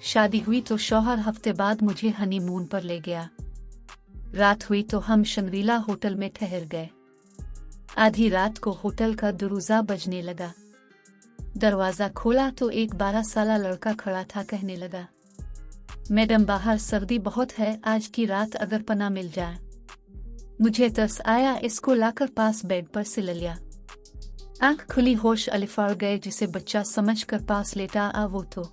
शादी हुई तो शौहर हफ्ते बाद मुझे हनीमून पर ले गया। रात हुई तो हम शंग्रीला होटल में ठहर गए। आधी रात को होटल का दरवाजा बजने लगा। दरवाजा खोला तो एक 12 साला लड़का खड़ा था। कहने लगा, मैडम बाहर सर्दी बहुत है, आज की रात अगर पना मिल जाए। मुझे तरस आया, इसको लाकर पास बेड पर सिल लिया। आंख खुली, होश अलिफाड़ गए। जिसे बच्चा समझकर पास लेटा आ वो तो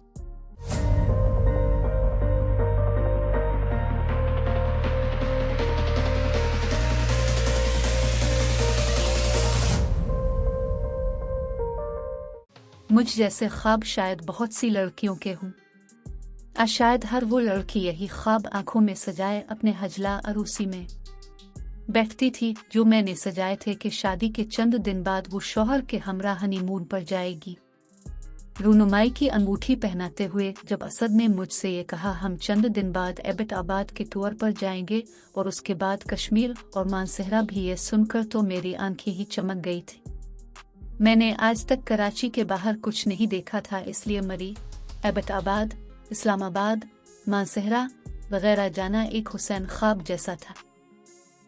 मुझ जैसे ख्वाब शायद बहुत सी लड़कियों के हों। शायद हर वो लड़की यही ख्वाब आंखों में सजाए अपने हजला अरूसी में बैठती थी जो मैंने सजाए थे कि शादी के चंद दिन बाद वो शौहर के हमरा हनीमून पर जाएगी। रूनुमाई की अंगूठी पहनाते हुए जब असद ने मुझसे ये कहा, हम चंद दिन बाद एबटाबाद के टूर पर जाएंगे और उसके बाद कश्मीर और मानसहरा भी, ये सुनकर तो मेरी आंखें ही चमक गई थी। मैंने आज तक कराची के बाहर कुछ नहीं देखा था, इसलिए मरी, एबटाबाद, इस्लामाबाद, मानसहरा वगैरह जाना एक हुसैन ख्वाब जैसा था।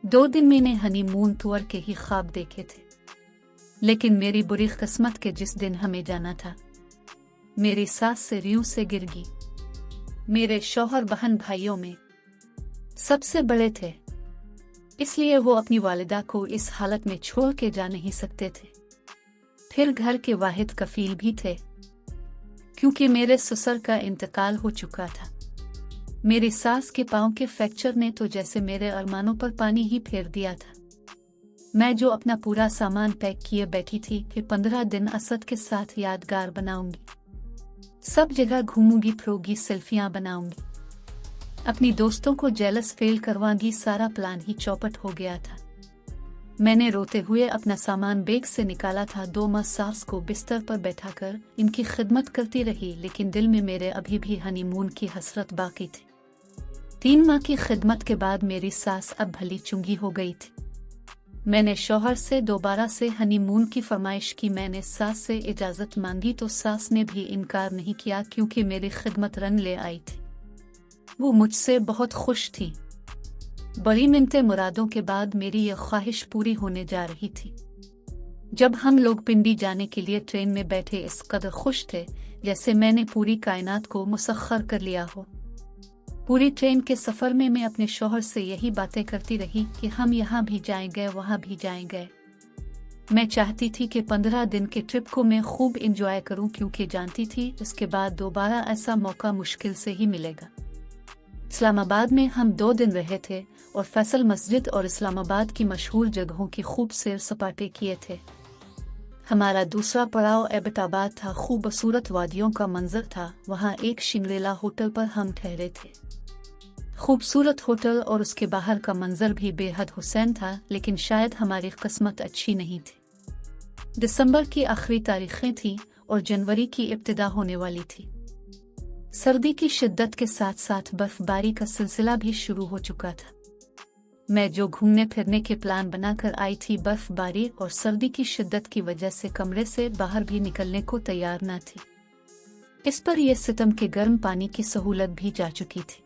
2 दिन मैंने हनीमून टूर के ही ख्वाब देखे थे, लेकिन मेरी बुरी किस्मत के जिस दिन हमें जाना था, मेरी सास से रियों से गिर गई। मेरे शौहर बहन भाइयों में सबसे बड़े थे, इसलिए वो अपनी वालिदा को इस हालत में छोड़ के जा नहीं सकते थे। फिर घर के वाहिद कफील भी थे, क्योंकि मेरे ससुर का इंतकाल हो चुका था। मेरी सास के पांव के फ्रैक्चर ने तो जैसे मेरे अरमानों पर पानी ही फेर दिया था। मैं जो अपना पूरा सामान पैक किए बैठी थी कि 15 दिन असद के साथ यादगार बनाऊंगी, सब जगह घूमूंगी फिरूंगी, सेल्फियां बनाऊंगी, अपनी दोस्तों को जेलस फेल करवाऊंगी। सारा प्लान ही चौपट हो गया था। मैंने रोते हुए अपना सामान बैग से निकाला था। 2 माह सास को बिस्तर पर बैठाकर इनकी खिदमत करती रही, लेकिन दिल में मेरे अभी भी हनीमून की हसरत बाकी थी। 3 माह की खिदमत के बाद मेरी सास अब भली चुंगी हो गई थी। मैंने शौहर से दोबारा से हनीमून की फरमाइश की। मैंने सास से इजाजत मांगी तो सास ने भी इनकार नहीं किया, क्योंकि मेरी खिदमत रन ले आई थी। वो मुझसे बहुत खुश थी। बड़ी मिन्नतें मुरादों के बाद मेरी यह ख्वाहिश पूरी होने जा रही थी। जब हम लोग पिंडी जाने के लिए ट्रेन में बैठे, इस कदर खुश थे जैसे मैंने पूरी कायनात को मुसख्खर कर लिया हो। पूरी ट्रेन के सफर में मैं अपने शौहर से यही बातें करती रही कि हम यहाँ भी जाएंगे, वहाँ भी जाएंगे। मैं चाहती थी कि 15 दिन के ट्रिप को मैं खूब एंजॉय करूं, क्योंकि जानती थी इसके बाद दोबारा ऐसा मौका मुश्किल से ही मिलेगा। इस्लामाबाद में हम 2 दिन रहे थे और फैसल मस्जिद और इस्लामाबाद की मशहूर जगहों की खूब सैर सपाटे किए थे। हमारा दूसरा पड़ाव एबटाबाद था। खूबसूरत वादियों का मंजर था। वहाँ एक शिंगरेला होटल पर हम ठहरे थे। खूबसूरत होटल और उसके बाहर का मंजर भी बेहद हुसैन था, लेकिन शायद हमारी किस्मत अच्छी नहीं थी। दिसंबर की आखिरी तारीखें थीं और जनवरी की इब्तिदा होने वाली थी। सर्दी की शिद्दत के साथ साथ बर्फबारी का सिलसिला भी शुरू हो चुका था। मैं जो घूमने फिरने के प्लान बनाकर आई थी, बर्फबारी और सर्दी की शिद्दत की वजह से कमरे से बाहर भी निकलने को तैयार न थी। इस पर यह सितम के गर्म पानी की सहूलत भी जा चुकी थी,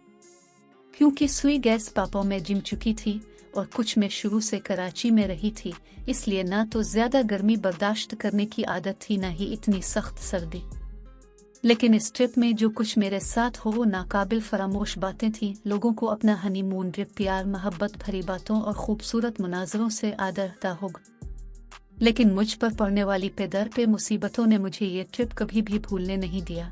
क्योंकि सुई गैस पापों में जिम चुकी थी और कुछ में शुरू से कराची में रही थी, इसलिए ना तो ज्यादा गर्मी बर्दाश्त करने की आदत थी, ना ही इतनी सख्त सर्दी। लेकिन इस ट्रिप में जो कुछ मेरे साथ हो वो नाकाबिल फरामोश बातें थीं। लोगों को अपना हनीमून ट्रिप प्यार मोहब्बत भरी बातों और खूबसूरत मुनाजरों से आदरता होगा, लेकिन मुझ पर पड़ने वाली पे दर पे मुसीबतों ने मुझे ये ट्रिप कभी भी भूलने नहीं दिया।